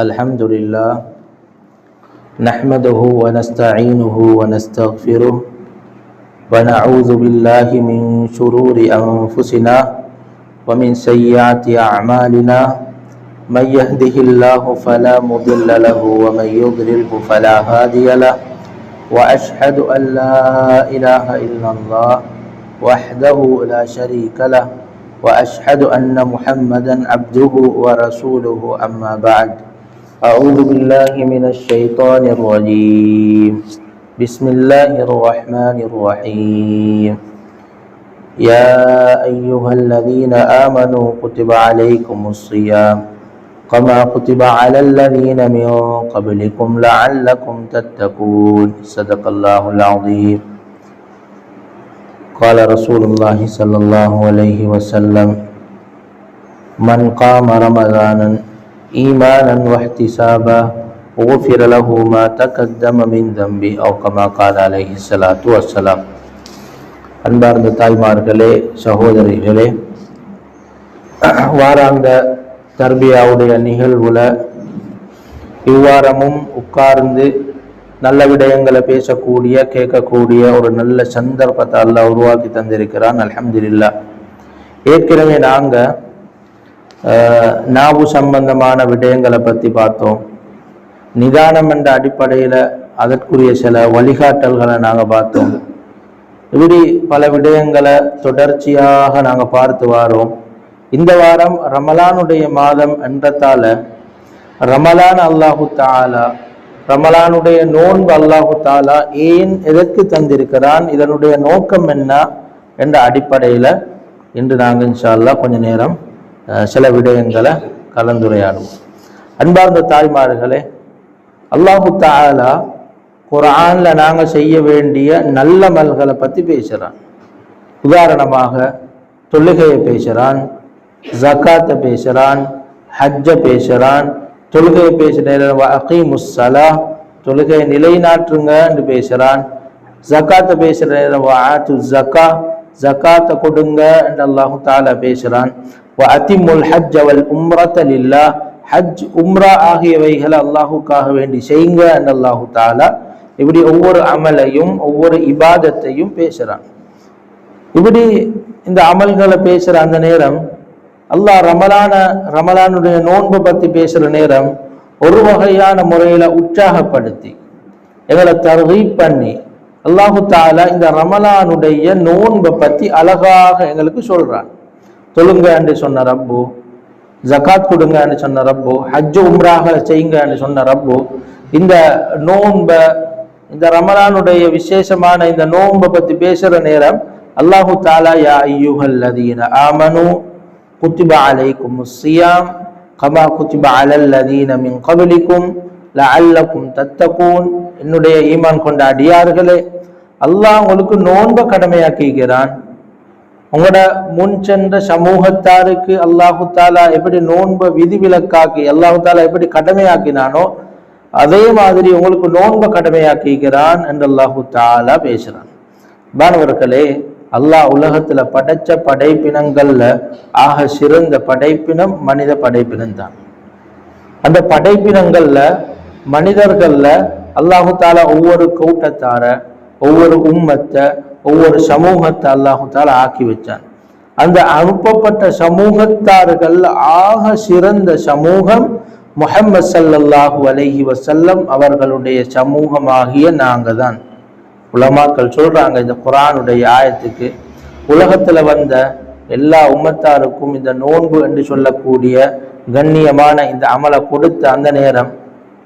الحمد لله نحمده ونستعينه ونستغفره ونعوذ بالله من شرور أنفسنا ومن سيئات أعمالنا من يهده الله فلا مضل له ومن يضلله فلا هادي له وأشهد أن لا إله إلا الله وحده لا شريك له وأشهد أن محمدا عبده ورسوله أما بعد أعوذ بالله من الشيطان الرجيم بسم الله الرحمن الرحيم يا أيها الذين آمنوا كتب عليكم الصيام كما كتب على الذين من قبلكم لعلكم تتقون صدق الله العظيم قال رسول الله صلى الله عليه وسلم من قام رمضانا إيمانا واحتسابا غفر له ما تقدم من ذنبه أو كما قال عليه الصلاة والسلام. அன்பார்ந்த தாய்மார்களே, சகோதரிகளே, வாராந்த தர்பியாவுடைய நிகழ்வுல இவ்வாரமும் உட்கார்ந்து நல்ல விடயங்களை பேசக்கூடிய கேட்கக்கூடிய ஒரு நல்ல சந்தர்ப்பத்தை அல்லாஹ் உருவாக்கி தந்திருக்கிறான். அல்ஹம்துலில்லாஹ். ஏற்கனவே நாங்கள் நாவு சம்பந்தமான விடயங்களை பற்றி பார்த்தோம். நிதானம் என்ற அடிப்படையில் அதற்குரிய சில வழிகாட்டல்களை நாங்கள் பார்த்தோம். இப்படி பல விடயங்களை தொடர்ச்சியாக நாங்கள் பார்த்து வாரோம். இந்த வாரம் ரமலானுடைய மாதம் என்றதால ரமலான் அல்லாஹு தாலா, ரமலானுடைய நோன்பு அல்லாஹு தாலா ஏன் எதற்கு தந்திருக்கிறான், இதனுடைய நோக்கம் என்ன என்ற அடிப்படையில் இன்று நாங்கள் இன்ஷா அல்லாஹ் கொஞ்ச நேரம் சில விடயங்களை கலந்துரையாடுவோம். அன்பார்ந்த தாய்மார்களே, அல்லாஹு தாலா குர்ஆன்ல நாங்கள் செய்ய வேண்டிய நல்ல அமல்களை பற்றி பேசுகிறான். உதாரணமாக தொழுகையை பேசுகிறான், ஜக்காத்தை பேசுகிறான், ஹஜ்ஜை பேசுகிறான். தொழுகையை பேசுகிற அகீமுஸ் ஸலாஹ், தொழுகையை நிலைநாட்டுங்க என்று பேசுகிறான். ஜக்காத்தை பேசுகிற நேரம் ஆத்து ஜக்கா, ஜக்காத்தை கொடுங்க என்று அல்லாஹு தாலா பேசுகிறான். அத்திமுல் ஹஜ் வல் உம்ரத லில்லாஹ், ஹஜ் உம்ரா ஆகியவைகளை அல்லாஹுக்காக வேண்டி செய்யுங்க என்று அல்லாஹு தாலா இப்படி ஒவ்வொரு அமலையும் ஒவ்வொரு இபாதத்தையும் பேசுகிறான். இப்படி இந்த அமல்களை பேசுகிற அந்த நேரம் அல்லாஹ் ரமலானுடைய நோன்பை பற்றி பேசுகிற நேரம் ஒரு வகையான முறையில் உற்சாகப்படுத்தி எங்களை தர்கீப் பண்ணி அல்லாஹு தாலா இந்த ரமலானுடைய நோன்பை பற்றி அழகாக எங்களுக்கு சொல்கிறான். தொழுங்க என்று சொன்ன ரப்பு, ஜகாத் கொடுங்க என்று சொன்ன ரப்பு, ஹஜ்ஜு உம்ராக செய்யுங்க என்று சொன்ன ரப்பு இந்த நோன்பை, இந்த ரமலானுடைய விசேஷமான இந்த நோன்பை பற்றி பேசுகிற நேரம் அல்லாஹு தாலா யா அய்யுஹல்லதீன ஆமனு குத்திப அலைக்குமுஸ் ஸியாம் கமா குத்திப அலல்லதீன மின் கப்லிக்கும் லஅல்லக்கும் தத்தகூன், என்னுடைய ஈமான் கொண்ட அடியார்களே, அல்லாஹ் உங்களுக்கு நோன்பை கடமையாக்குகிறான். உங்களோட முன் சென்ற சமூகத்தாருக்கு அல்லாஹு தாலா எப்படி நோன்பை விதிவிலக்காக்கி அல்லாஹு தாலா எப்படி கடமையாக்கினானோ அதே மாதிரி உங்களுக்கு நோன்பை கடமையாக்குகிறான் என்று அல்லாஹு தாலா பேசுறான். மாணவர்களே, அல்லாஹ் உலகத்துல படைச்ச படைப்பினங்கள்ல ஆக சிறந்த படைப்பினம் மனித படைப்பினம் தான். அந்த படைப்பினங்கள்ல மனிதர்கள்ல அல்லாஹு தாலா ஒவ்வொரு கூட்டத்தார, ஒவ்வொரு உம்மத்தை, ஒவ்வொரு சமூகத்தை அல்லாஹு தாலா ஆக்கி வச்சான். அந்த அனுப்பப்பட்ட சமூகத்தார்கள் ஆக சிறந்த சமூகம் முஹம்மது ஸல்லல்லாஹு அலைஹி வஸல்லம் அவர்களுடைய சமூகமாகிய நாங்க தான். உலமாக்கள் சொல்றாங்க, இந்த குர்ஆனுடைய ஆயத்துக்கு உலகத்துல வந்த எல்லா உம்மத்தாருக்கும் இந்த நோன்பு என்று சொல்லக்கூடிய கண்ணியமான இந்த அமலை கொடுத்த அந்த நேரம்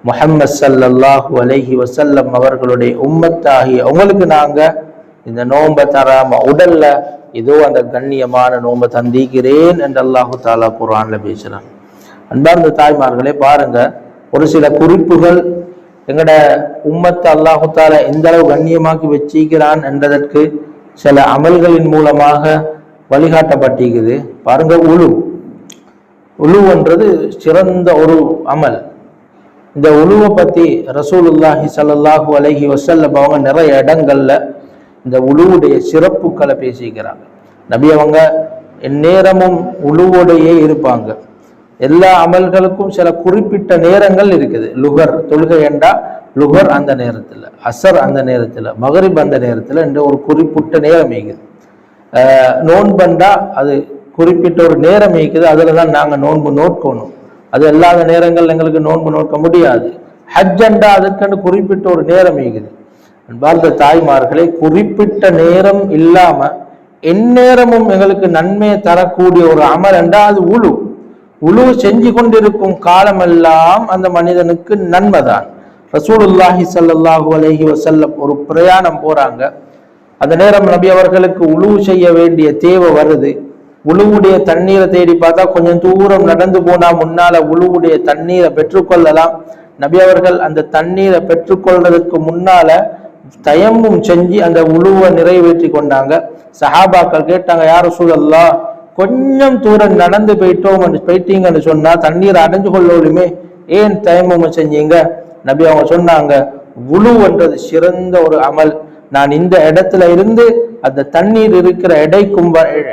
முஹம்மது ஸல்லல்லாஹு அலைஹி வஸல்லம் அவர்களுடைய உம்மத்தாகிய உங்களுக்கு நாங்க இந்த நோன்பை தராம உடல்ல ஏதோ அந்த கண்ணியமான நோன்பை தந்திக்கிறேன் என்று அல்லாஹு தாலா குர்ஆன்ல பேசுறான். அன்பார்ந்த தாய்மார்களே, பாருங்க, ஒரு சில குறிப்புகள் எங்கட உம்மத்தை அல்லாஹு தாலா எந்த அளவு கண்ணியமாக்கி வச்சிக்கிறான் என்றதற்கு சில அமல்களின் மூலமாக வழிகாட்டப்பட்டிருக்குது. பாருங்க, உழுவுன்றது சிறந்த ஒரு அமல். இந்த உழுவை பத்தி ரசூலுல்லாஹி ஸல்லல்லாஹு அலைஹி வஸல்லம் அவங்க நிறைய இடங்கள்ல இந்த உழுவுடைய சிறப்புகளை பேசிக்கிறாங்க. நபி அவங்க எந்நேரமும் உழுவோடையே இருப்பாங்க. எல்லா அமல்களுக்கும் சில குறிப்பிட்ட நேரங்கள் இருக்குது. லுகர் தொழுகை என்றா லுகர் அந்த நேரத்தில், அசர் அந்த நேரத்தில், மகரிப் அந்த நேரத்தில் என்ற ஒரு குறிப்பிட்ட நேரம் இருக்குது. நோன்பண்டா அது குறிப்பிட்ட ஒரு நேரம் இருக்குது, அதில் தான் நாங்கள் நோன்பு நோக்கணும். அது எல்லாத நேரங்கள் எங்களுக்கு நோன்பு நோக்க முடியாது. ஹஜ்ஜண்டா அதுக்குன்னு குறிப்பிட்ட ஒரு நேரம் இருக்குது. அன்பார்ந்த தாய்மார்களை, குறிப்பிட்ட நேரம் இல்லாம எந்நேரமும் எங்களுக்கு நன்மையை தரக்கூடிய ஒரு அமல் என்றா அது உழு செஞ்சு கொண்டிருக்கும் காலமெல்லாம் அந்த மனிதனுக்கு நன்மைதான். ரசூலுல்லாஹி ஸல்லல்லாஹு அலைஹி வஸல்லம் ஒரு பிரயாணம் போறாங்க. அந்த நேரம் நபி அவர்களுக்கு உழு செய்ய வேண்டிய தேவை வருது. உழுவுடைய தண்ணீரை தேடி பார்த்தா கொஞ்சம் தூரம் நடந்து போனா முன்னால உழுவுடைய தண்ணீரை பெற்றுக்கொள்ளலாம். நபி அவர்கள் அந்த தண்ணீரை பெற்றுக்கொள்றதுக்கு முன்னால தயம்மும் செஞ்சு அந்த உழுவை நிறைவேற்றி கொண்டாங்க. சஹாபாக்கள் கேட்டாங்க, யார் ரசூலல்லாஹ், கொஞ்சம் தூரம் நடந்து போயிட்டீங்கன்னு சொன்னா தண்ணீரை அடைஞ்சு கொள்ளலுமே, ஏன் தயம்மும் செஞ்சீங்க? நபி அவங்க சொன்னாங்க, உழுவுன்றது சிறந்த ஒரு அமல். நான் இந்த இடத்துல இருந்து அந்த தண்ணீர் இருக்கிற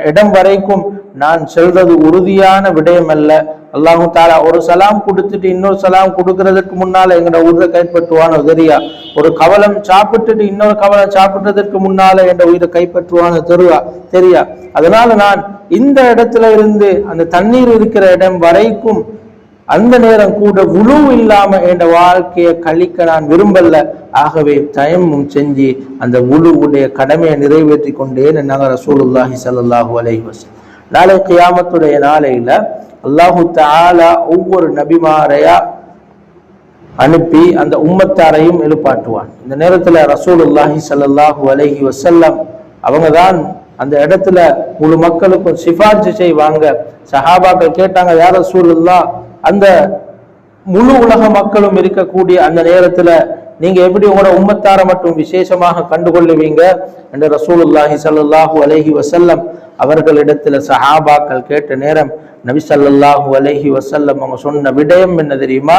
இடம் வரைக்கும் நான் செல்றது உறுதியான விடயம் அல்ல. அல்லாஹு தாலா ஒரு சலாம் கொடுத்துட்டு இன்னொரு சலாம் கொடுக்கறதுக்கு முன்னால எங்களோட உயிரை கைப்பற்றுவானோ தெரியா? ஒரு கவலம் சாப்பிட்டுட்டு இன்னொரு கவலம் சாப்பிட்டதற்கு முன்னால என்ற உயிரை கைப்பற்றுவானோ தெரியா? அதனால நான் இந்த இடத்துல இருந்து அந்த தண்ணீர் இருக்கிற இடம் வரைக்கும் அந்த நேரம் கூட உழு இல்லாம என்ற வாழ்க்கையை கழிக்க நான் விரும்பல. ஆகவே தயம்மும் செஞ்சு அந்த உழுவுடைய கடமையை நிறைவேற்றி கொண்டேன் நாங்கள் ரசூலுல்லாஹி ஸல்லல்லாஹு அலைஹி வஸல்லம். நாளை கியாமத்துடைய நாளையில அல்லாஹு தஆலா ஒவ்வொரு நபிமாரையா அனுப்பி அந்த உம்மத்தாரையும் எழுப்பாட்டுவான். இந்த நேரத்துல ரசூலுல்லாஹி ஸல்லல்லாஹு அலைஹி வஸல்லம் அவங்க தான் அந்த இடத்துல முழு மக்களுக்கும் சிபார்சு செய்வாங்க. சஹாபாக்கள் கேட்டாங்க, யா ரசூலுல்லாஹ், அந்த முழு உலக மக்களும் இருக்கக்கூடிய அந்த நேரத்துல நீங்க எப்படி உங்களோட உம்மத்தார மட்டும் விசேஷமாக கண்டுகொள்ளுவீங்க என்று ரசூலுல்லாஹி ஸல்லல்லாஹு அலைஹி வஸல்லம் அவர்களிடத்துல சஹாபாக்கள் கேட்ட நேரம் நபி ஸல்லல்லாஹு அலைஹி வஸல்லம் அவங்க சொன்ன விடயம் என்ன தெரியுமா?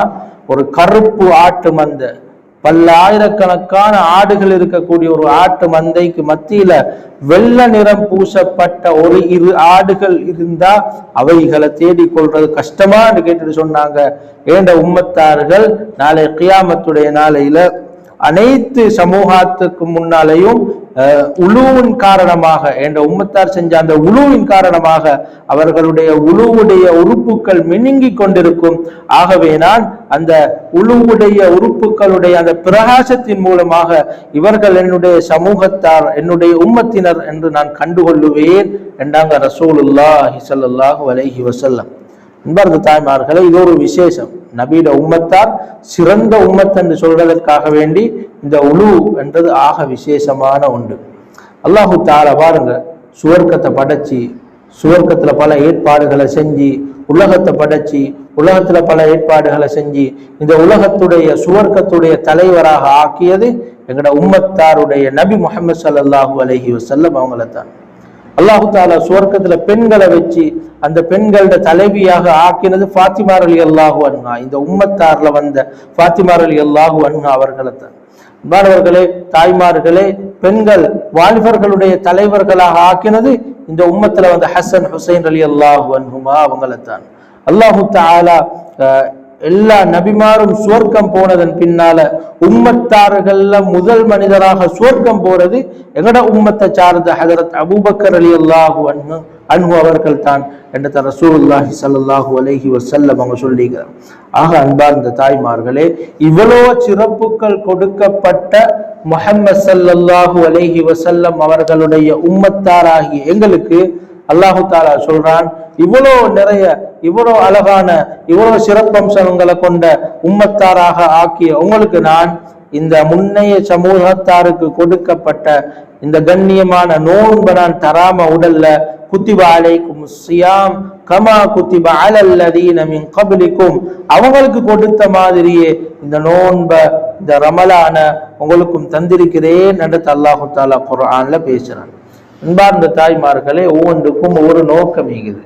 ஒரு கருப்பு ஆட்டு மந்தை, பல்லாயிரக்கணக்கான ஆடுகள் இருக்கக்கூடிய ஒரு ஆட்டு மந்தைக்கு மத்தியில வெள்ளை நிறம் பூசப்பட்ட ஒரு 2 ஆடுகள் இருந்தா அவைகளை தேடிக்கொள்றது கஷ்டமான்னு கேட்டுட்டு சொன்னாங்க. ஏண்ட உம்மத்தார்கள் நாளை கியாமத்துடைய நாளையில அனைத்து சமூகத்துக்கு முன்னாலேயும் உழுவின் காரணமாக என்ற உம்மத்தார் செஞ்ச அந்த உழுவின் காரணமாக அவர்களுடைய உழுவுடைய உறுப்புகள் மினுங்கி கொண்டிருக்கும். ஆகவே நான் அந்த உழுவுடைய உறுப்புகளுடைய அந்த பிரகாசத்தின் மூலமாக இவர்கள் என்னுடைய சமூகத்தார், என்னுடைய உம்மத்தினர் என்று நான் கண்டுகொள்ளுவேன் என்றாங்க ரசூலுல்லாஹி ஸல்லல்லாஹு அலைஹி வஸல்லம். அன்பார்ந்த தாய்மார்களே, இது ஒரு விசேஷம். நபியோட உம்மத்தார் சிறந்த உம்மத் என்று சொல்வதற்காக வேண்டி இந்த உழு என்றது ஆக விசேஷமான ஒன்று. அல்லாஹு தஆலா பாருங்க, சுவர்க்கத்தை படைச்சி சுவர்க்கத்துல பல ஏற்பாடுகளை செஞ்சு, உலகத்தை படைச்சி உலகத்துல பல ஏற்பாடுகளை செஞ்சு இந்த உலகத்துடைய சுவர்க்கத்துடைய தலைவராக ஆக்கியது எங்களோட உம்மத்தாருடைய நபி முஹம்மது ஸல்லல்லாஹு அலைஹி வஸல்லம் அவங்கள தான். அல்லாஹு தஆலா சுவர்க்கத்துல பெண்களை வச்சு அந்த பெண்களோட தலைவியாக ஆக்கினது ஃபாத்திமா ரலியல்லாஹு அன்ஹா. இந்த உம்மத்தார்ல வந்த ஃபாத்திமா ரலியல்லாஹு அன்ஹா அவர்களை தான். மாணவர்களே, தாய்மார்களே, பெண்கள் வாலிபர்களுடைய தலைவர்களாக ஆக்கினது இந்த உம்மத்துல வந்த ஹசன் ஹுசைன் ரலியல்லாஹு அன்ஹுமா அவங்களை தான். அல்லாஹு தஆலா எல்லா நபிமாரும் சுவர்க்கம் போனதன் பின்னால உம்மத்தார்கள்ல முதல் மனிதராக சுவர்க்கம் போறது எங்கட உம்மத்தை சார்ந்த ஹஜரத் அபூபக்கர் ரலியல்லாஹு அன்ஹு அவர்கள் தான் என்று ரசூலுல்லாஹி ஸல்லல்லாஹு அலைஹி வஸல்லம் அவங்க சொல்லிக்கிறார். ஆக அன்பார்ந்த தாய்மார்களே, இவ்வளோ சிறப்புகள் கொடுக்கப்பட்ட முஹம்மது ஸல்லல்லாஹு அலைஹி வஸல்லம் அவர்களுடைய உம்மத்தாராகிய எங்களுக்கு அல்லாஹு தஆலா சொல்றான், இவ்வளோ நிறைய, இவ்வளோ அழகான, இவ்வளோ சிறப்பம்சங்களை கொண்ட உம்மத்தாராக ஆக்கிய உங்களுக்கு நான் இந்த முன்னைய சமூகத்தாருக்கு கொடுக்கப்பட்ட இந்த கண்ணியமான நோன்பை நான் தராம உடல்ல குத்திப அலைக்கும் ஸியாம் கமா குத்திப அலல்லதீன மின் கப்லிக்கும், அவங்களுக்கு கொடுத்த மாதிரியே இந்த நோன்பை, இந்த ரமலான உங்களுக்கும் தந்திருக்கிறேன் என்று அல்லாஹு தஆலா குர்ஆன்ல பேசுறான். அன்பார்ந்த தாய்மார்களே, ஒவ்வொன்றுக்கும் ஒவ்வொரு நோக்கம் இருக்குது.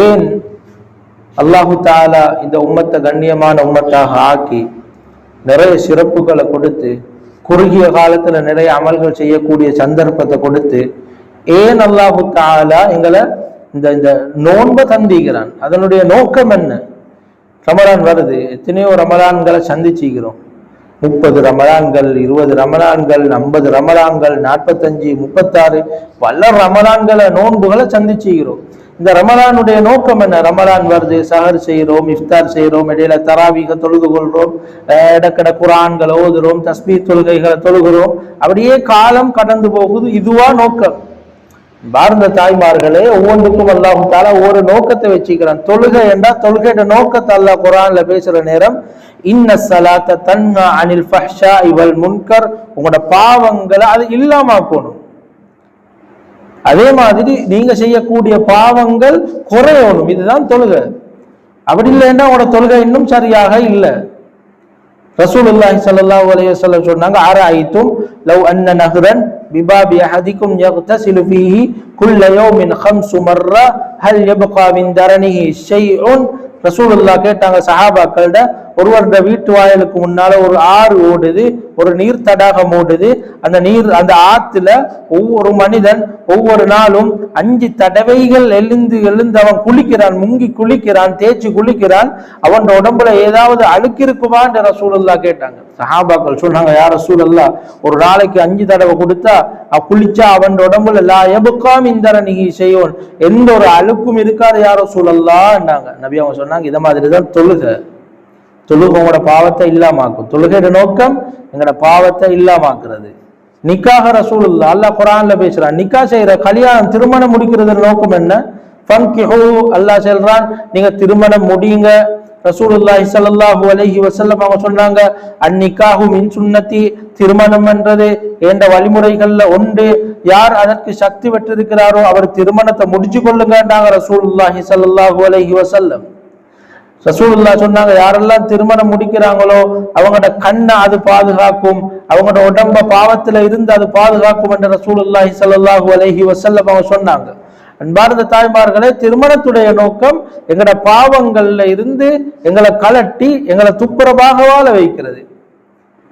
ஏன் அல்லாஹு தஆலா இந்த உம்மத்தை கண்ணியமான உம்மத்தாக ஆக்கி நிறைய சிறப்புகளை கொடுத்து குறுகிய காலத்துல நிறைய அமல்கள் செய்யக்கூடிய சந்தர்ப்பத்தை கொடுத்து ஏன் அல்லாஹு தஆலா எங்களை இந்த இந்த நோன்பை தந்திக்கிறான். அதனுடைய நோக்கம் என்ன? ரமலான் வருது, எத்தனையோ ரமலான்களை சந்திச்சுக்கிறோம். 30 ரமலான்கள், 20 ரமலான்கள், 50 ரமலான்கள், 45, 36 பல ரமலான்களை நோன்புகளை சந்திச்சுக்கிறோம். இந்த ரமலானுடைய நோக்கம் என்ன? ரமலான் வருது, சஹர் செய்கிறோம், இஃப்தார் செய்கிறோம், இடையில தராவீக தொழுது கொள்றோம், இடக்கட குரான்களை ஓதுறோம், தஸ்பீ தொழுகைகளை தொழுகிறோம். அப்படியே காலம் கடந்து போகுது. இதுவா நோக்கம்? பாரத தாய்மார்களே, ஒவ்வொன்றுக்கும் அல்லாஹ் தஆலா ஒரு நோக்கத்தை வச்சுக்கிறான். தொழுகை என்றா தொழுகையோட நோக்கத்தை அல்லாஹ் குர்ஆன்ல பேசுற நேரம், இன்ன ஸலாத்த தன்ஹா அனில் ஃபஹ்ஷாஇ வல் முன்கர், உங்களோட பாவங்களை அது இல்லாமக்கணும். அதே மாதிரி நீங்க செய்யக்கூடிய பாவங்கள் குறையணும். இதுதான் தொழுகை. அப்படி இல்லைன்னா உங்களோட தொழுகை இன்னும் சரியாக இல்லை. ரசூலுல்லாஹி ஸல்லல்லாஹு அலைஹி வஸல்லம் சொன்னாங்க, அரஐதும் லவ் அன்ன நஹ்ரன் பிபாபி அஹதிக்கும் யக்தஸிலு ஃபீஹி குல்ல யௌமின் 5 மர்ரா ஹல் யப்கா மின் தரனிஹி ஷைஉன். ரசூலுல்லாஹ் கேட்டாங்க சஹாபாக்கள்ட, ஒருவருடைய வீட்டு வாயிலுக்கு முன்னால ஒரு ஆறு ஓடுது, ஒரு நீர் தடாகம் ஓடுது. அந்த நீர், அந்த ஆத்துல ஒவ்வொரு மனிதன் ஒவ்வொரு நாளும் 5 தடவைகள் எழுந்து எழுந்து அவன் குளிக்கிறான், முங்கி குளிக்கிறான், தேய்ச்சி குளிக்கிறான். அவன் உடம்புல ஏதாவது அழுக்கு இருக்குமான்னு ரசூலுல்லாஹ் கேட்டாங்க. சஹாபாக்கள் சொன்னாங்க, யா ரசூலல்லாஹ், ஒரு நாளைக்கு 5 தடவை கொடுத்தா குளிச்சா அவன் உடம்புல லா யப்கா மின் தரனிஹி ஷைஉன், எந்த ஒரு அழுக்கும் இருக்காது யா ரசூலல்லாஹ்ன்னாங்க. நபி அவங்க சொன்னாங்க, இத மாதிரி தான் தொழுகை. தொழுகை உங்களோட பாவத்தை இல்லாமாக்கும். தொழுகையோட நோக்கம் எங்களோட பாவத்தை இல்லாமாக்குறது. நிக்காஹ ரசூலுல்லாஹ் அல்லாஹ் குர்ஆன்ல பேசுறான். நிக்கா செய்யற, கல்யாணம் திருமணம் முடிக்கிறது நோக்கம் என்ன? ஃபன்கிஹு, அல்லாஹ் சொல்றான், நீங்க திருமணம் முடியுங்க. ரசூலுல்லாஹி ஸல்லல்லாஹு அலைஹி வஸல்லம் அவங்க சொன்னாங்க, அன்னிகாஹு மின் சுன்னதி, திருமணம் என்றது என்ற வழிமுறைகள்ல ஒன்று. யார் அதற்கு சக்தி பெற்றிருக்கிறாரோ அவர் திருமணத்தை முடிச்சு கொள்ளுங்கன்றாங்க ரசூலுல்லாஹி ஸல்லல்லாஹு அலைஹி வஸல்லம். ரசூலுல்லாஹ் சொன்னாங்க, யாரெல்லாம் திருமணம் முடிக்கிறாங்களோ அவங்களோட கண்ணை அது பாதுகாக்கும், அவங்களோட உடம்ப பாவத்துல இருந்து அது பாதுகாக்கும் என்று ரசூலுல்லாஹி ஸல்லல்லாஹு அலைஹி வஸல்லம் அவங்க சொன்னாங்க. அன்பார்ந்த தாய்மார்களே, திருமணத்துடைய நோக்கம் எங்களோட பாவங்கள்ல இருந்து எங்களை கலட்டி எங்களை துப்புரவாக வாழ வைக்கிறது.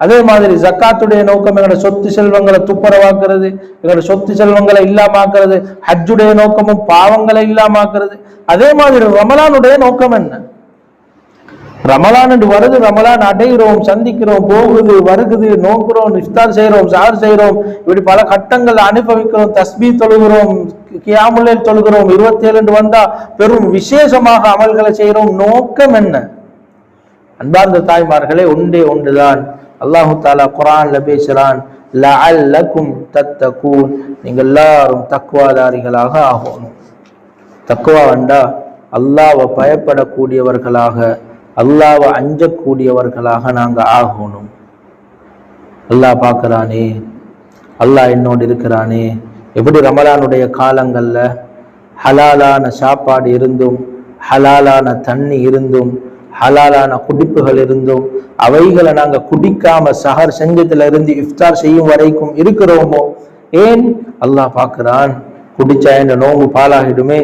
அதே மாதிரி ஜக்காத்துடைய நோக்கம் எங்களோட சொத்து செல்வங்களை துப்புரவாக்குறது, எங்களோட சொத்து செல்வங்களை இல்லாமாக்குறது. ஹஜ்ஜுடைய நோக்கமும் பாவங்களை இல்லாமாக்குறது. அதே மாதிரி ரமலானுடைய நோக்கம் என்ன? ரமலான் என்று வருது, ரமலான் அடைகிறோம், சந்திக்கிறோம், போகுது, வருகுது, நோக்குறோம், இஃப்தார் செய்கிறோம், சஹர் செய்கிறோம், இப்படி பல கட்டங்கள் அனுபவிக்கிறோம். தஸ்பீ தொழுகிறோம், கியாமுல் லைல் தொழுகிறோம், 27 வந்தா பெரும் விசேஷமாக அமல்களை செய்கிறோம். நோக்கம் என்ன? அன்பார்ந்த தாய்மார்களே, ஒன்றே ஒன்றுதான். அல்லாஹு தஆலா குர்ஆன்ல பேசுறான், லஅல்லகும் தத்தகூன், நீங்க எல்லாரும் தக்வாதாரிகளாக ஆகணும். தக்வா வந்தா அல்லாஹ்வை பயப்படக்கூடியவர்களாக, அல்லாஹ்வை அஞ்சக்கூடியவர்களாக நாங்க ஆகணும். அல்லாஹ் பார்க்கிறானே, அல்லாஹ் என்னோடு இருக்கிறானே. எப்படி ரமலானுடைய காலங்கள்ல ஹலாலான சாப்பாடு இருந்தும், ஹலாலான தண்ணி இருந்தும், ஹலாலான குடிப்புகள் இருந்தும் அவைகளை நாங்க குடிக்காம சஹர் செஞ்சதுல இருந்து இஃப்தார் செய்யும் வரைக்கும் இருக்கிறோமோ, ஏன்? அல்லாஹ் பார்க்கிறான். குடிச்சா என்ன நோம்பு பாலாகிடுமே,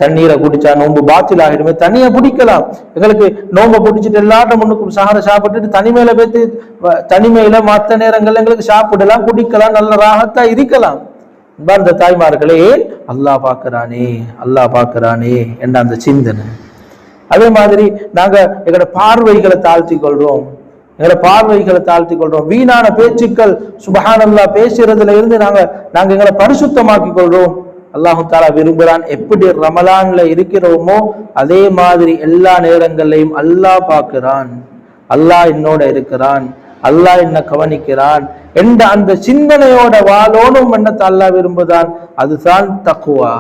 தண்ணீரை குடிச்சா நோம்பு பாத்தில் ஆகிடுமே. தண்ணியை பிடிக்கலாம், எங்களுக்கு நோம்பை பிடிச்சிட்டு எல்லாரும் முன்னுக்கும் சஹரை சாப்பிட்டுட்டு தனிமையில பேத்து தனிமையில மற்ற நேரங்கள்ல எங்களுக்கு சாப்பிடலாம், குடிக்கலாம், நல்ல ராகத்தா இருக்கலாம். அந்த தாய்மார்களே, அல்லாஹ் பார்க்கிறானே, அல்லாஹ் பார்க்கிறானே என்ற அந்த சிந்தனை. அதே மாதிரி நாங்க எங்களோட பார்வைகளை தாழ்த்தி கொள்றோம், எங்களோட பார்வைகளை தாழ்த்தி கொள்றோம். வீணான பேச்சுக்கள் சுப்ஹானல்லாஹ் பேசுறதுல இருந்து நாங்க எங்களை பரிசுத்தமாக்கி கொள்றோம். அல்லாஹு தஆலா விரும்புகிறான், எப்படி ரமலான்ல இருக்கிறோமோ அதே மாதிரி எல்லா நேரங்களையும் அல்லாஹ் பார்க்கிறான், அல்லாஹ் என்னோட இருக்கிறான், அல்லாஹ் என்ன கவனிக்கிறான் என்ற அந்த சிந்தனையோட வாழோனும் என்னத்தை அல்லாஹ் விரும்புதான். அதுதான் தக்வா.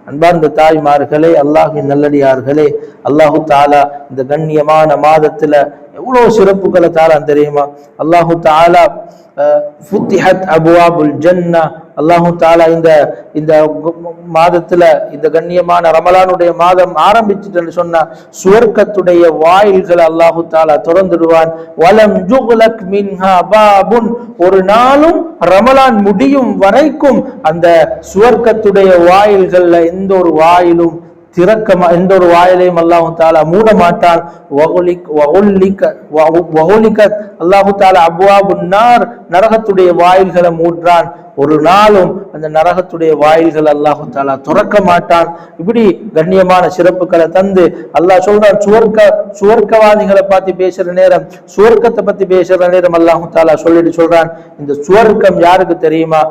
அன்பார்ந்த தாய்மார்களே, அல்லாஹ்வின் நல்லடியார்களே, அல்லாஹு தஆலா இந்த கண்ணியமான மாதத்துல எவ்வளவு சிறப்புகளை தாரான் தெரியுமா? அல்லாஹு தஆலா ஃபுத்திஹத் அபுவாபுல் ஜன்னா, அல்லாஹு தஆலா இந்த மாதத்துல, இந்த கண்ணியமான ரமலானுடைய மாதம் ஆரம்பிச்சுட்டு சொன்னா சுவர்க்கத்துடைய வாயில்களை அல்லாஹு தஆலா திறந்துடுவான். வலம் யுக்லக் மின்ஹா பாபுன், ஒரு நாளும் ரமலான் முடியும் வரைக்கும் அந்த சுவர்க்கத்துடைய வாயில்கள்ல எந்த ஒரு வாயிலும் எந்த ஒரு வாயிலையும் அல்லாஹு தஆலா மூட மாட்டான். அல்லாஹு தஆலா அப்வாபுன் நார், நரகத்துடைய வாயில்களை மூடுறான். ஒரு நாளும் அந்த நரகத்துடைய வாயில்கள் அல்லாஹு தாலா துறக்க மாட்டான். இப்படி கண்ணியமான சிறப்புகளை தந்து அல்லாஹ் சொல்றான். சுவர்க்கவாதிகளை பார்த்து பேசுற நேரம், சுவர்க்கத்தை பத்தி பேசுற நேரம் அல்லாஹு தாலா சொல்லிட்டு சொல்றான், இந்த சுவர்க்கம் யாருக்கு தெரியுமா?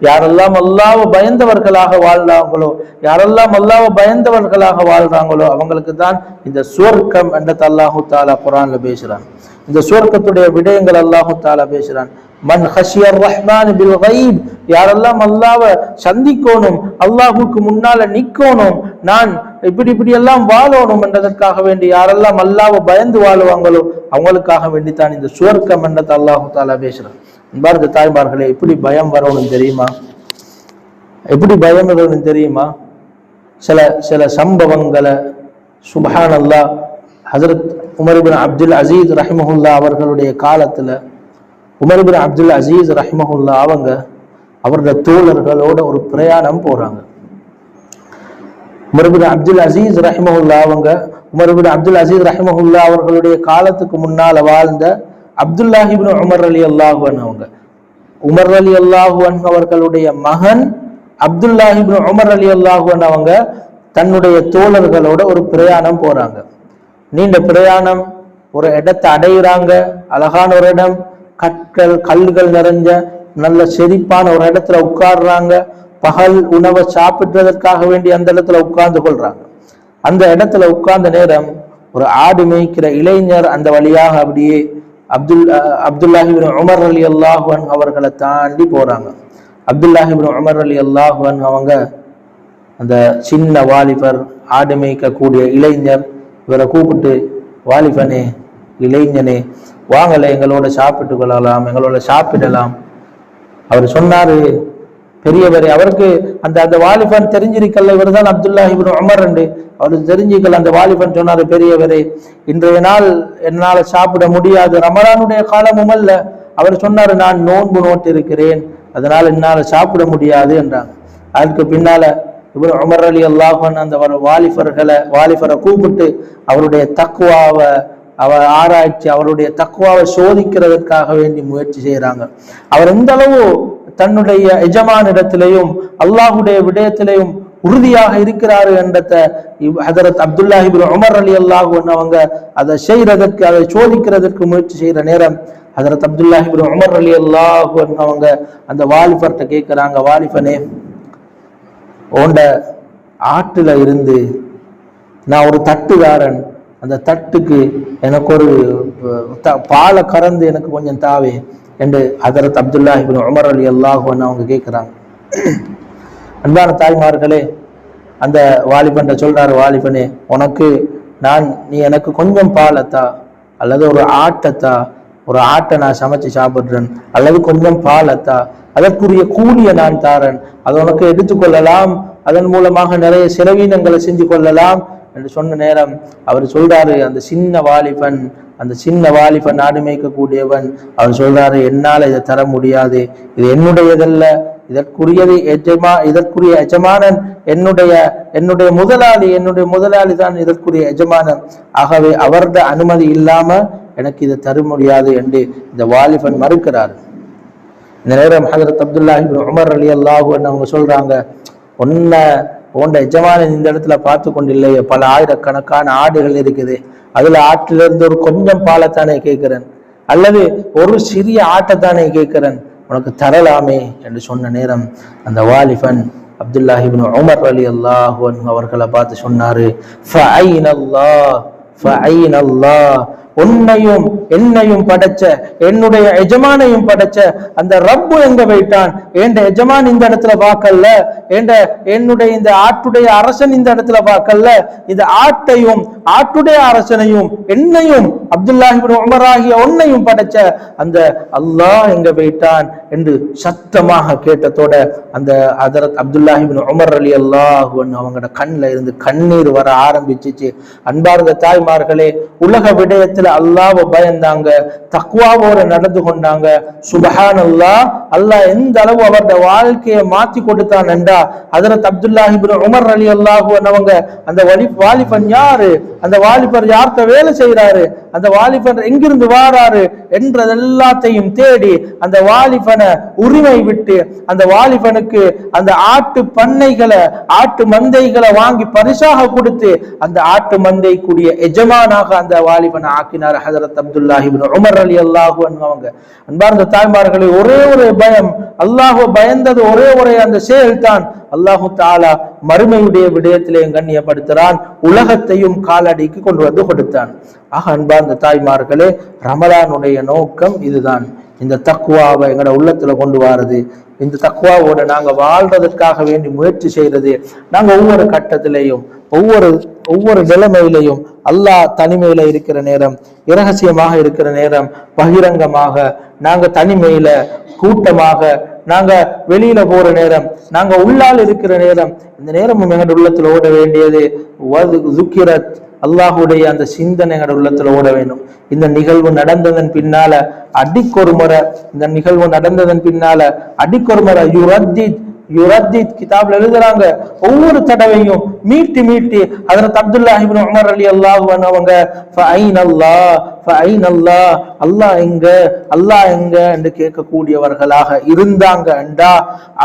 யாரெல்லாம் அல்லாஹ்வை பயந்தவர்களாக வாழ்றாங்களோ, யாரெல்லாம் அல்லாஹ்வை பயந்தவர்களாக வாழ்றாங்களோ அவங்களுக்கு தான் இந்த சுவர்க்கம் என்ற அல்லாஹு தாலா குர்ஆன்ல பேசுறான். இந்த சுவர்க்கத்துடைய விடயங்கள் அல்லாஹு தாலா பேசுறான். மன் ஹஷியர் ரஹ்மான் பில் கைப், யாரெல்லாம் அல்லாஹ்வை சந்திக்கணும், அல்லாஹுக்கு முன்னால நிக்கணும், நான் இப்படி எல்லாம் வாழணும் என்றதற்காக வேண்டி யாரெல்லாம் அல்லாஹ்வை பயந்து வாழுவாங்களோ அவங்களுக்காக வேண்டித்தான் இந்த சுவர்க்கம் என்றதை அல்லாஹு தாலா பேசுறான். பாரத தாய்மார்களே, எப்படி பயம் வரணும் தெரியுமா? எப்படி பயம் வரணும் தெரியுமா? சில சம்பவங்களை சுப்ஹானல்லாஹ் ஹஜ்ரத் உமர் இப்னு அப்துல் அசீஸ் ரஹிமஹுல்லா அவர்களுடைய காலத்துல உமர் இப்னு அப்துல் அசீஸ் ரஹிமஹுல்லா அவருடைய தோழர்களோட ஒரு பிரயாணம் போறாங்க. உமர் இப்னு அப்துல் அசீஸ் ரஹிமஹுல்லா உமர் இப்னு அப்துல் அசீஸ் ரஹிமஹுல்லா அவர்களுடைய காலத்துக்கு முன்னால வாழ்ந்த அப்துல்லாஹ் இப்னு உமர் ரலியல்லாஹு அன்ஹு உமர் ரலியல்லாஹு அன்ஹு அவர்களுடைய மகன் அப்துல்லாஹ் இப்னு உமர் ரலியல்லாஹு அன்ஹு தன்னுடைய தோழர்களோட ஒரு பிரயாணம் போறாங்க. நீண்ட பிரயாணம், ஒரு இடத்தை அடையிறாங்க. அழகான ஒரு இடம், கல்லுகள் நிறைஞ்ச நல்ல செழிப்பான ஒரு இடத்துல உட்கார்றாங்க. பகல் உணவை சாப்பிடுறதற்காக வேண்டி அந்த இடத்துல உட்கார்ந்து கொள்றாங்க. அந்த இடத்துல உட்கார்ந்த நேரம் ஒரு ஆடு மேய்க்கிற இளைஞர் அந்த வழியாக அப்படியே அப்துல்லாஹ் இப்னு உமர் ரலியல்லாஹு அன்ஹு அவர்களை தாண்டி போறாங்க. அப்துல்லாஹ் இப்னு உமர் ரலியல்லாஹு அன்ஹு அவங்க அந்த சின்ன வாலிபர், ஆடு மேய்க்கக்கூடிய இளைஞர், இவரை கூப்பிட்டு, வாலிபனே, இளைஞனே, வாங்கலை, எங்களோட சாப்பிட்டு கொள்ளலாம், எங்களோட சாப்பிடலாம். அவர் சொன்னாரு, பெரியவரே, அவருக்கு அந்த வாலிபன் தெரிஞ்சிருக்கல, இவர் தான் அப்துல்லாஹ் இப்னு உமர் என்று அவருக்கு தெரிஞ்சிக்கல. அந்த வாலிபன் சொன்னாரு, பெரியவரே, இன்றைய நாள் என்னால் சாப்பிட முடியாது, ரமலானுடைய காலமும் அல்ல. அவர் சொன்னாரு, நான் நோன்பு நோட்டு இருக்கிறேன், அதனால என்னால் சாப்பிட முடியாது என்றாங்க. அதுக்கு பின்னால இப்னு உமர் ரலியல்லாஹு அன்ஹு அந்த வாலிபரை கூப்பிட்டு அவருடைய தக்வாவை ஆராய்ச்சி, அவருடைய தக்வாவை சோதிக்கிறதுக்காக வேண்டி முயற்சி செய்யறாங்க. அவர் எந்த அளவு தன்னுடைய எஜமானிடத்திலையும் அல்லாஹுடைய விடயத்திலையும் உறுதியாக இருக்கிறாரு என்றத ஹஜரத் அப்துல்லாஹ் இப்னு உமர் ரலியல்லாஹு அன்ஹு அவங்க அதை செய்யறதற்கு, அதை சோதிக்கிறதற்கு முயற்சி செய்யற நேரம் ஹஜரத் அப்துல்லாஹ் இப்னு உமர் ரலியல்லாஹு அன்ஹு அவங்க அந்த வாலிபர்கிட்ட கேட்கிறாங்க, வாலிபனே, ஓண்ட ஆற்றுல இருந்து நான் ஒரு தட்டுக்காரன், அந்த தட்டுக்கு எனக்கு ஒரு பாலை கறந்து எனக்கு கொஞ்சம் தாவே என்று ஹஜரத் அப்துல்லாஹ் இப்னு உமர் ரலியல்லாஹு அன்ஹு அவங்க கேட்கிறாங்க. அன்பான தாய்மார்களே, அந்த வாலிபன் சொல்றாரு, வாலிபனே, நீ எனக்கு கொஞ்சம் பாலத்தா, அல்லது ஒரு ஆட்டை நான் சமைச்சு சாப்பிடுறேன், அல்லது கொஞ்சம் பாலத்தா, அதற்குரிய கூலியை நான் தாரன், அதை உனக்கு எடுத்துக்கொள்ளலாம், அதன் மூலமாக நிறைய செலவீனங்களை செஞ்சு கொள்ளலாம் என்று சொன்ன நேரம் அவர் சொல்றாரு, அந்த சின்ன வாலிபன் நாடு மேய்க்கக்கூடியவன், அவர் சொல்றாரு, என்னால இதை தர முடியாது, இது என்னுடையதல்ல, இதற்குரிய எஜமானன் என்னுடைய முதலாளி தான் இதற்குரிய எஜமானன், ஆகவே அவரது அனுமதி இல்லாம எனக்கு இதை தர முடியாது என்று இந்த வாலிபன் மறுக்கிறார். இந்த நேரம் ஹஜரத் அப்துல்லாஹ் இப்னு உமர் ரலியல்லாஹு அன்ஹு அவங்க சொல்றாங்க, உன்னை எஜமானன் இந்த இடத்துல பார்த்து கொண்டில்லையே, பல ஆயிரக்கணக்கான ஆடுகள் இருக்குது, அதுல ஆட்டிலிருந்து ஒரு கொஞ்சம் பாலைத்தானே கேட்கிறேன், அல்லது ஒரு சிறிய ஆட்டைத்தானே கேட்கிறேன், உனக்கு தரலாமே என்று சொன்ன நேரம் அந்த வாலிபன் அப்துல்லாஹ் இப்னு உமர் ரலியல்லாஹு அன்ஹு அவர்களை பார்த்து சொன்னாரு, ஃபஐனல்லாஹ், உன்னையும் என்னையும் படைச்ச, என்னுடைய எஜமானையும் படைச்ச அந்த ரப்பு எங்க வைத்தான்? என்ற எஜமான் இந்த இடத்துல பார்க்கல, என்னுடைய இந்த ஆட்டுடைய அரசன் இந்த இடத்துல பார்க்கல, இந்த ஆட்டையும் ஆட்டுடைய அரசனையும் என்னையும் அப்துல்லாஹ் இப்னு உமர் ஆகிய உன்னையும் படைச்ச அந்த அல்லாஹ் எங்க வைத்தான் என்று சத்தமாக கேட்டதோட அந்த ஹஜரத் அப்துல்லாஹ் இப்னு உமர் ரலியல்லாஹு அன்ஹு அவங்களோட கண்ணில் இருந்து கண்ணீர் வர ஆரம்பிச்சிச்சு. அன்பார்ந்த தாய்மார்களே, உலக விடயத்துல இடத்துல அல்லாஹ்வை பயந்தாங்க, தக்வாவோட நடந்து கொண்டாங்க. சுப்ஹானல்லாஹ், அல்லாஹ் எந்த அளவு அவருடைய வாழ்க்கையை மாத்தி கொடுத்தான் என்றா, ஹஜ்ரத் அப்துல்லாஹ் இப்னு உமர் ரலியல்லாஹு அன்ஹு அந்த வாலிபன் யாரு, அந்த வாலிபர் யார்கிட்ட வேலை செய்யறாரு, அந்த வாலிபர் எங்கிருந்து வாராரு என்றது எல்லாத்தையும் தேடி அந்த வாலிபனை உரிமை விட்டு அந்த வாலிபனுக்கு அந்த ஆட்டு பண்ணைகளை ஆட்டு மந்தைகளை வாங்கி பரிசாக கொடுத்து அந்த ஆட்டு மந்தைக்குரிய எஜமானாக அந்த வாலிபனை ஆக்கினார் ஹஜ்ரத் அப்துல்லாஹ் இப்னு உமர் ரலியல்லாஹு அன்ஹு அவங்க. அன்பார்ந்த தாய்மார்களே, ஒரே ஒரு பயம், அல்லாஹ்வை பயந்தது ஒரே அந்த செயல் தான் அல்லாஹு தஆலா மறுமையுடைய விடயத்திலே கண்ணியப்படுத்துறான், உலகத்தையும் காலடிக்கு கொண்டு வந்து கொடுத்தான். ஆக அன்பார்ந்த தாய்மார்களே, ரமலானுடைய நோக்கம் இதுதான். இந்த தக்வாவை எங்களோட உள்ளத்துல கொண்டு வாரது, இந்த தக்வாவோட நாங்க வாழ்றதற்காக வேண்டி முயற்சி செய்யறது. நாங்க ஒவ்வொரு கட்டத்திலையும் ஒவ்வொரு நிலைமையிலையும் அல்லாஹ் தனிமையில இருக்கிற நேரம், இரகசியமாக இருக்கிற நேரம், பகிரங்கமாக, நாங்க தனிமையில கூட்டமாக, நாங்க வெளியில போற நேரம், நாங்க உள்ளால் இருக்கிற நேரம், இந்த நேரமும் எங்களோட உள்ளத்துல ஓட வேண்டியது அல்லாஹுடைய அந்த சிந்தனை எங்களோட உள்ளத்துல ஓட வேண்டும். இந்த நிகழ்வு நடந்ததன் பின்னால அடிக்கொரு முறை, இந்த நிகழ்வு நடந்ததன் பின்னால அடிக்கொரு முறை யுரத்தித் கிதாப்ல எழுதுறாங்க, ஒவ்வொரு தடவையும் மீட்டி ஹஜ்ரத் அப்துல்லாஹ் இப்னு உமர் ரலியல்லாஹு அன்ஹு அவங்க அல்லாஹ் எங்க என்று கேட்கக்கூடியவர்களாக இருந்தாங்க என்றா,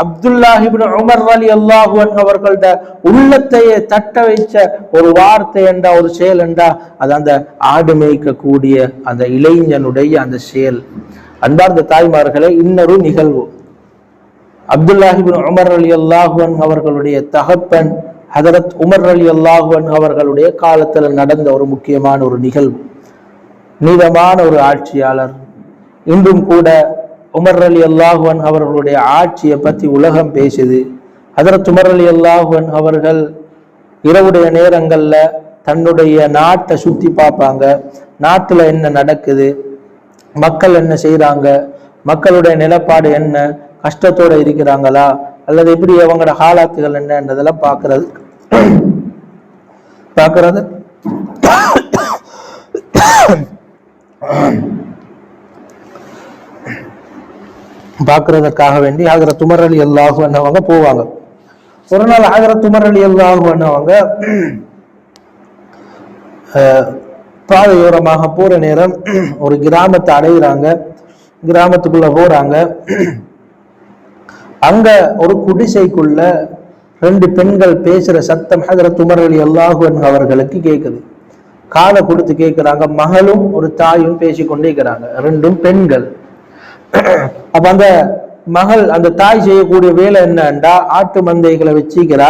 அப்துல்லாஹ் இப்னு உமர் ரலியல்லாஹு அன்ஹு அவர்களோட உள்ளத்தையே தட்ட வைச்ச ஒரு வார்த்தை என்றா, ஒரு செயல் என்றா, அது அந்த ஆடு மேய்க்கக்கூடிய அந்த இளைஞனுடைய அந்த செயல். அன்பார்ந்த தாய்மார்களே, இன்னொரு நிகழ்வு, அப்துல்லாஹ் இப்னு உமர் ரலியல்லாஹு அன்ஹு அவர்களுடைய தகப்பன் ஹஜ்ரத் உமர் ரலியல்லாஹு அன்ஹு அவர்களுடைய காலத்துல நடந்த ஒரு முக்கியமான ஒரு நிகழ்வு. நீதமான ஒரு ஆட்சியாளர். இன்றும் கூட உமர் ரலியல்லாஹு அன்ஹு அவர்களுடைய ஆட்சியை பத்தி உலகம் பேசுது. ஹஜ்ரத் உமர் ரலியல்லாஹு அன்ஹு அவர்கள் இரவுடைய நேரங்கள்ல தன்னுடைய நாட்டை சுத்தி பார்ப்பாங்க. நாட்டுல என்ன நடக்குது, மக்கள் என்ன செய்யறாங்க, மக்களுடைய நிலப்பாடு என்ன, கஷ்டத்தோட இருக்கிறாங்களா அல்லது எப்படி அவங்களோட ஹாலாத்துகள் என்னன்றதெல்லாம் பார்க்கறதுக்காக வேண்டி ஹஜ்ரத் உமர் ரலியல்லாஹு அன்ஹு அவங்க போவாங்க. ஒரு நாள் ஹஜ்ரத் உமர் ரலியல்லாஹு அன்ஹு அவங்க பாதையோரமாக போற நேரம் ஒரு கிராமத்தை அடைகிறாங்க. கிராமத்துக்குள்ள போறாங்க. அங்க ஒரு குடிசைக்குள்ள 2 பெண்கள் பேசுற சத்தம் ஹஜ்ரத் உமர் ரலியல்லாஹு அன்ஹு அவர்களுக்கு கேட்குது. காதை கொடுத்து கேட்கிறாங்க. மகளும் ஒரு தாயும் பேசிக்கொண்டே இருக்கிறாங்க, 2 பெண்கள். அப்ப அந்த மகள், அந்த தாய் செய்யக்கூடிய வேலை என்னன்னா, ஆட்டு மந்தைகளை வச்சுக்கிறா.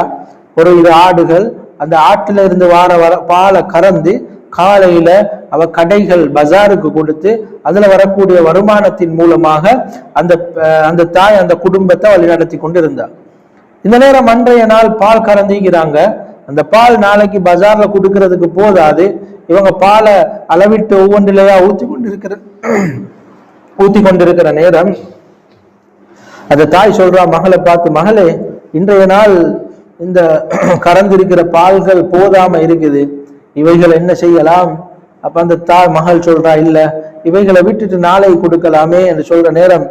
ஒரு இது ஆடுகள், அந்த ஆட்டுல இருந்து வர பாலை கறந்து காலையில அவ கடைகள் பஜாருக்கு கொடுத்து அதுல வரக்கூடிய வருமானத்தின் மூலமாக அந்த தாய் அந்த குடும்பத்தை வழிநடத்தி கொண்டு இருந்தார். இந்த நேரம் அன்றைய நாள் பால் கறந்திக்கிறாங்க. அந்த பால் நாளைக்கு பஜார்ல கொடுக்கறதுக்கு போதாது. இவங்க பாலை அளவிட்டு ஒவ்வொன்றிலையா ஊத்தி கொண்டிருக்கிற நேரம் அந்த தாய் சொல்றா மகளை பார்த்து, மகளே, இன்றைய நாள் இந்த கறந்திருக்கிற பால்கள் போதாம இருக்குது, இவைகள் என்ன செய்யலாம்? அப்ப அந்த மகள் சொல்றா, இல்ல இவைகளை விட்டுட்டு நாளை கொடுக்கலாமே என்று சொல்ற நேரம்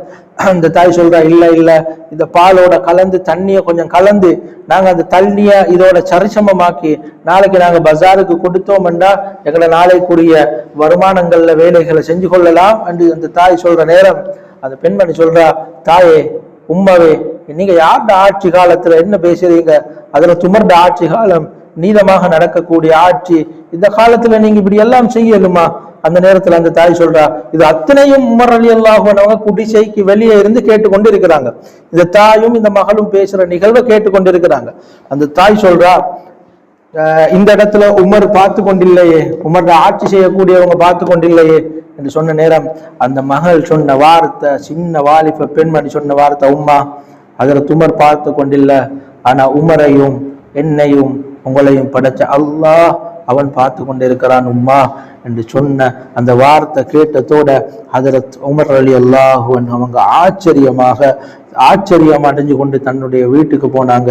அந்த தாய் சொல்றா, இல்ல இந்த பாலோட கலந்து தண்ணிய கொஞ்சம் கலந்து நாங்க அந்த தண்ணிய இதோட சரிசமமாக்கி நாளைக்கு நாங்க பஜாருக்கு கொடுத்தோம்டா எங்களை நாளைக்குரிய வருமானங்கள்ல வேலைகளை செஞ்சு கொள்ளலாம் என்று அந்த தாய் சொல்ற நேரம் அந்த பெண்மணி சொல்றா, தாயே, உம்மாவே, நீங்க யார்ட ஆட்சி காலத்துல என்ன பேசுறீங்க? அதுல துமர்ட ஆட்சி காலம், நீதமாக நடக்கக்கூடிய ஆட்சி, இந்த காலத்துல நீங்க இப்படி எல்லாம் செய்யலுமா? அந்த நேரத்துல அந்த தாய் சொல்றா, இது அத்தனையும் உமர் ரலியல்லாஹு அன்ஹு குடிசைக்கு வெளியே இருந்து கேட்டுக்கொண்டு இருக்கிறாங்க. இந்த தாயும் இந்த மகளும் பேசுற நிகழ்வை கேட்டுக்கொண்டு இருக்கிறாங்க. அந்த தாய் சொல்றா, இந்த இடத்துல உமர் பார்த்து கொண்டில்லையே, உமர் ஆட்சி செய்யக்கூடியவங்க பார்த்து கொண்டில்லையே என்று சொன்ன நேரம் அந்த மகள் சொன்ன வார்த்தை, சின்ன வாலிப பெண்மணி சொன்ன வார்த்தை, உம்மா, ஹஜ்ரத் உமர் பார்த்து கொண்டில்ல, ஆனா உமரையும் என்னையும் உங்களையும் படைச்ச அல்லாஹ் அவன் பார்த்து கொண்டிருக்கிறான் உம்மா என்று சொன்ன அந்த வார்த்தை கேட்டதோட ஹஜ்ரத் உமர் ரலியல்லாஹு அன்ஹு அவங்க ஆச்சரியம் அடைஞ்சு கொண்டு தன்னுடைய வீட்டுக்கு போனாங்க.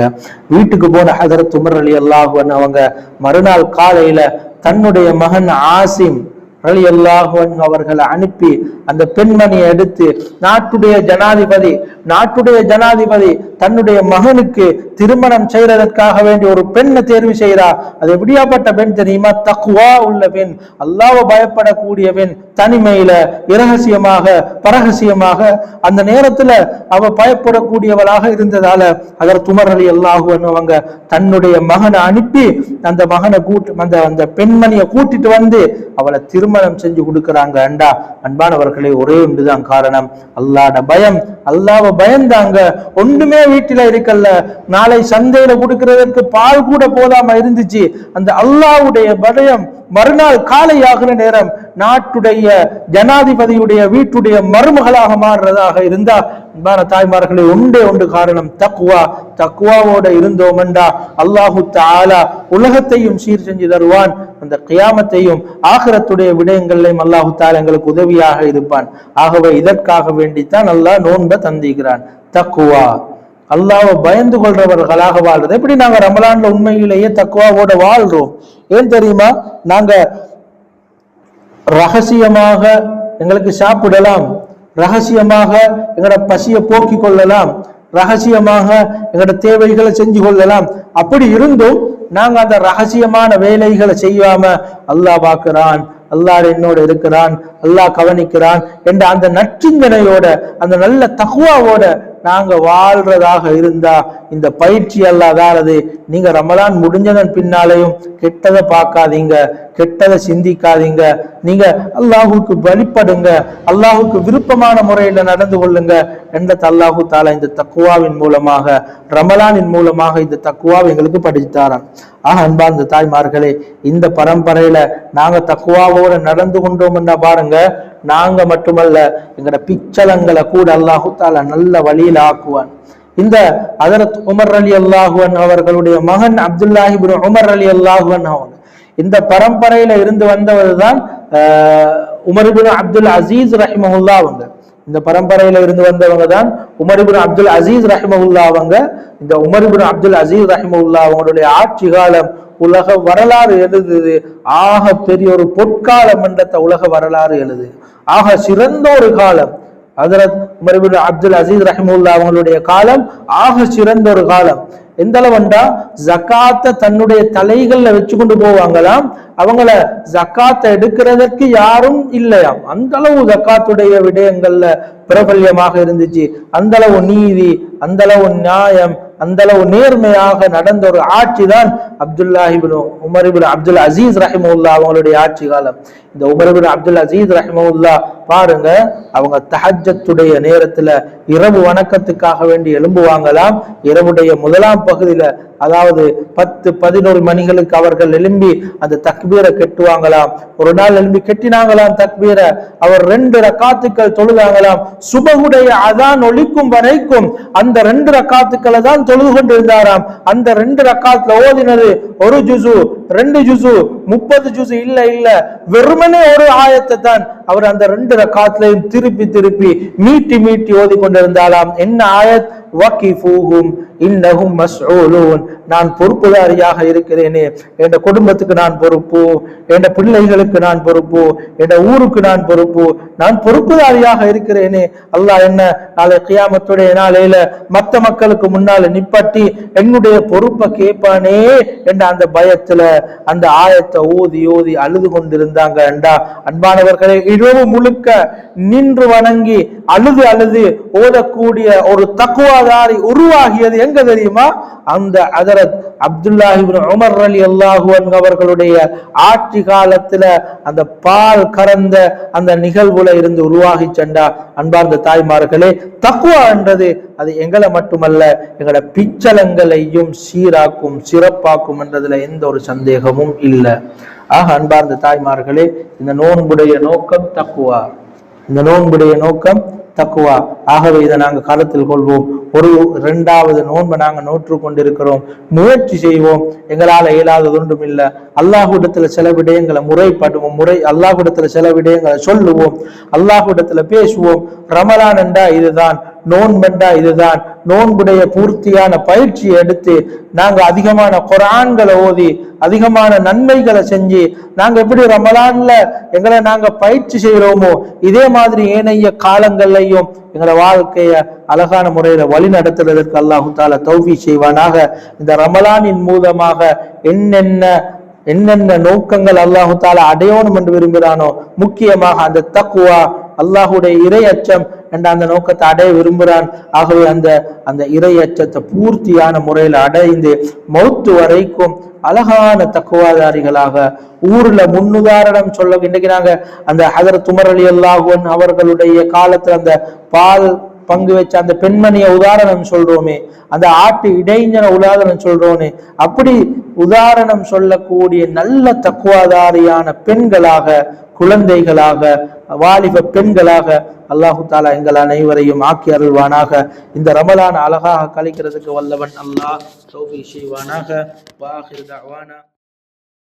வீட்டுக்கு போன ஹஜ்ரத் உமர் ரலியல்லாஹு அன்ஹு அவங்க மறுநாள் காலையில தன்னுடைய மகன் ஆசிம் ரலியல்லாஹு அன்ஹு அவர்களை அனுப்பி அந்த பெண்மணியை எடுத்து நாட்டுடைய ஜனாதிபதி தன்னுடைய மகனுக்கு திருமணம் செய்வதற்காக வேண்டிய ஒரு பெண்ணை தேர்வு செய்கிறார். அது எப்படியாப்பட்ட பெண் தெரியுமா? தக்வா உள்ள பெண், அல்லாஹ்வை பயப்படக்கூடிய பெண், தனிமையில இரகசியமாக பரகசியமாக அந்த நேரத்துல அவ பயப்படக்கூடியவளாக இருந்ததால ஹஜ்ரத் உமர் ரலியல்லாஹு அன்ஹு அவங்க தன்னுடைய மகனை அனுப்பி அந்த மகனை அந்த பெண்மணியை கூட்டிட்டு வந்து அவளை திருமணம் செஞ்சு கொடுக்கறாங்க. அன்பானவர்களே, ஒரே ஒன்றுதான் காரணம், அல்லாஹ்ட பயம். அல்லாஹ்வை பயந்தாங்க. ஒண்ணுமே வீட்டில இருக்கல்ல, நாளை சந்தையில கொடுக்கிறதற்கு பால் கூட போதாம இருந்துச்சு. அந்த அல்லாஹ்வுடைய பயம் மறுநாள் காலை ஆகிற நேரம் நாட்டுடைய ஜனாதிபதியுடைய வீட்டுடைய மருமகளாக மாறுறதாக இருந்தா தாய்மார்களே, ஒன்று காரணம் தக்வாவோட இருந்தோம் என்றா அல்லாஹு தஆலா உலகத்தையும் சீர் செஞ்சு தருவான். அந்த கியாமத்தையும் ஆகிரத்துடைய விடயங்களையும் அல்லாஹு தஆலா எங்களுக்கு உதவியாக இருப்பான். ஆகவே இதற்காக வேண்டித்தான் அல்லாஹ் நோன்பை தந்திக்கிறான். தக்வா, அல்லாஹ்வை பயந்து கொள்றவர்களாக வாழ்றது. எப்படி நாங்க ரமலான்ல உண்மையிலேயே தக்வாவோட வாழ்றோம்? ஏன் தெரியுமா? நாங்க ரகசியமாக எங்களுக்கு சாப்பிடலாம், ரகசியமாக எங்களோட பசியை போக்கிக் கொள்ளலாம், ரகசியமாக எங்களோட தேவைகளை செஞ்சு கொள்ளலாம். அப்படி இருந்தும் நாங்க அந்த ரகசியமான வேலைகளை செய்யாம அல்லாஹ் பார்க்கிறான், அல்லாஹ் என்னோட இருக்கிறான், அல்லாஹ் கவனிக்கிறான் என்ற அந்த நற்சிந்தனையோட அந்த நல்ல தக்வாவோட நாங்க வாழ்றதாக இருந்தா இந்த பயிற்சி அல்லாதானது. நீங்க ரமலான் முடிஞ்சதன் பின்னாலேயும் கெட்டதை பார்க்காதீங்க, கெட்டதை சிந்திக்காதீங்க. நீங்க அல்லாஹுக்கு வழிபடுங்க, அல்லாஹுக்கு விருப்பமான முறையில நடந்து கொள்ளுங்க என்ற அல்லாஹு தாலா இந்த தக்குவாவின் மூலமாக, ரமலானின் மூலமாக இந்த தக்குவாவை எங்களுக்கு படித்தாரான். அன்பார்ந்த தாய்மார்களே, இந்த பரம்பரையில நாங்க தக்குவாவோட நடந்து கொண்டோம்னா பாருங்க, நாங்க மட்டுமல்ல எங்கட பிச்சலங்களை கூட அல்லாஹு தாலா நல்ல வழியில ஆக்குவான். இந்த ஹஜ்ரத் உமர் ரலியல்லாஹு அன்ஹு அவர்களுடைய மகன் அப்துல்லாஹ் இப்னு உமர் ரலியல்லாஹு அன்ஹு இந்த பரம்பரையில இருந்து வந்தவர் தான் உமர் இப்னு அப்துல் அசீஸ் ரஹிமஹுல்லாஹ் அவங்க. இந்த பரம்பரையில இருந்து வந்தவங்க தான் உமர் இப்னு அப்துல் அசீஸ் ரஹிமஹுல்லாஹ் அவங்க. இந்த உமர் இப்னு அப்துல் அசீஸ் ரஹிமஹுல்லாஹ் அவங்களுடைய ஆட்சி காலம் உலக வரலாறு எழுதுது. ஆக பெரிய ஒரு பொற்காலம் என்ற உலக வரலாறு எழுது. ஆக சிறந்த ஒரு காலம் ஹஜ்ரத் உமர் இப்னு அப்துல் அசீஸ் ரஹிமஹுல்லாஹ் அவங்களுடைய காலம் ஆக சிறந்த ஒரு காலம். எந்த அளவுண்டா ஜக்காத்தை தன்னுடைய தலைகள்ல வச்சு கொண்டு போவாங்களாம். அவங்கள ஜக்காத்தை எடுக்கிறதற்கு யாரும் இல்லையாம். அந்த அளவு ஜக்காத்துடைய விடயங்கள்ல பிரபல்யமாக இருந்துச்சு. அந்த அளவு நீதி, அந்த அளவு நியாயம், அந்த அளவு நேர்மையாக நடந்த ஒரு ஆட்சி தான் அப்துல்லாஹ் இப்னு உமர் இப்னு அப்துல் அசீஸ் ரஹிமஹுல்லாஹ் அவங்களுடைய ஆட்சி காலம். இந்த உமர் இப்னு அப்துல் அசீஸ் ரஹிமஹுல்லாஹ் பாருங்க, அவங்க தஹஜ்ஜத்துடைய நேரத்துல இரவு வணக்கத்துக்காக வேண்டி எழும்புவாங்களாம். இரவுடைய முதலாம் பகுதியில, அதாவது 10-11 மணிகளுக்கு அவர்கள் எழும்பி அந்த தக்பீரை கெட்டுவாங்களாம். ஒரு நாள் எழும்பி கெட்டினாங்களாம் தக்பீரை. அவர் 2 ரக்காத்துக்கள் தொழுதாங்களாம். சுபகுடைய அதான் ஒலிக்கும் வரைக்கும் அந்த 2 ரக்காத்துக்களை தான் தொழுது கொண்டிருந்தாராம். அந்த 2 ரக்காத்துல ஓதினது 1 ஜுசு, 2 ஜுசு, 30 ஜுசு இல்ல, வெறுமனே ஒரு ஆயத்தை தான் அவர் அந்த 2 ரக்காத்துலையும் திருப்பி மீட்டி ஓதி கொண்டிருந்தாலாம். என்ன ஆயத்? வகிஃபூஹும் இன்னஹும் மஸ்ஊலூன். நான் பொறுப்புதாரியாக இருக்கிறேனே, என் குடும்பத்துக்கு நான் பொறுப்பு, என் பிள்ளைகளுக்கு நான் பொறுப்பு, என் ஊருக்கு நான் பொறுப்பு, நான் பொறுப்புதாரியாக இருக்கிறேனே. அல்லாஹ் என்ன நாளை கியாமத்துடைய நாளையில மற்ற மக்களுக்கு முன்னால நிப்பாட்டி என்னுடைய பொறுப்பை கேட்பானே என்ற அந்த பயத்துல அந்த ஆயத்தை ஓதி அழுது கொண்டிருந்தாங்க. அன்பானவர்களை, இரவு முழுக்க நின்று வணங்கி அழுது ஓதக்கூடிய ஒரு தக்வாதாரி உருவாகியது எங்க தெரியுமா? அந்த ஹஜ்ரத் அப்துல்லாஹ் இப்னு உமர் ரலியல்லாஹு அன்ஹு அவர்களுடைய ஆட்சி காலத்துல அந்த பால் கறந்த அந்த நிகழ்வுல இருந்து உருவாகி சென்றா. அன்பார்ந்த தாய்மார்களே, தக்வா என்றது அது எங்களை மட்டுமல்ல, எங்களோட பிச்சலங்களையும் சீராக்கும், சிறப்பாக்கும் என்றதுல எந்த ஒரு சந்தேகமும் இல்லை. அன்பார்ந்த தாய்மார்களே, இந்த நோன்புடைய நோக்கம் தக்வா, இந்த நோன்புடைய நோக்கம் தக்குவா. ஆகவே இதை நாங்கள் கருத்தில் கொள்வோம். ஒரு 2வது நோன்பை நாங்கள் நோற்று கொண்டிருக்கிறோம். முயற்சி செய்வோம். எங்களால் இயலாதது ஒன்றும் இல்லை. அல்லாஹ்விடத்துல சில விடயங்களை முறைப்படுவோம். அல்லாஹ்விடத்துல சில விடயங்களை சொல்லுவோம். அல்லாஹ்விடத்துல பேசுவோம். ரமலான் என்றா இதுதான், நோன்பெண்டா இதுதான், நோன்புடைய பூர்த்தியான பயிற்சி எடுத்து நாங்க அதிகமான குர்ஆன்களை ஓதி அதிகமான நன்மைகளை செஞ்சு நாங்க எப்படி ரமலான்ல எங்களை நாங்க பயிற்சி செய்யறோமோ இதே மாதிரி ஏனைய காலங்கள்லையும் எங்களோட வாழ்க்கைய அழகான முறையில வழி நடத்துறதற்கு அல்லாஹு தாலா தௌஃபீக் செய்வானாக. இந்த ரமலானின் மூலமாக என்னென்ன நோக்கங்கள் அல்லாஹு தாலா அடையணும் என்று விரும்புகிறானோ முக்கியமாக அந்த தக்வா அல்லாஹுடைய இறை அச்சம் என்ற அந்த நோக்கத்தை அடைய விரும்புகிறான். ஆகவே அந்த இறை அச்சத்தை பூர்த்தியான முறையில் அடைந்து மௌத்து வரைக்கும் அழகான தக்குவாதாரிகளாக ஊர்ல முன்னுதாரணம் சொல்ல இன்னைக்கு நாங்க அந்த ஹஜரத் உமர் ரலியல்லாஹு அன்ஹு அவர்களுடைய காலத்துல அந்த பால் பங்கு வச்ச அந்த பெண்மணிய உதாரணம் சொல்றோமே, அந்த ஆட்டு இடைஞ்சன உதாரணம் சொல்றோமே, அப்படி உதாரணம் சொல்லக்கூடிய நல்ல தக்குவாதாரியான பெண்களாக குழந்தைகளாக வாலிப பெண்களாக அல்லாஹு தாலா எங்கள் அனைவரையும் ஆக்கி அருள்வானாக. இந்த ரமலான் அழகாக கழிக்கிறதுக்கு வல்லவன் அல்லாஹ் தௌஃபீக் செய்வானாக. வாஹிர் தஅவானா.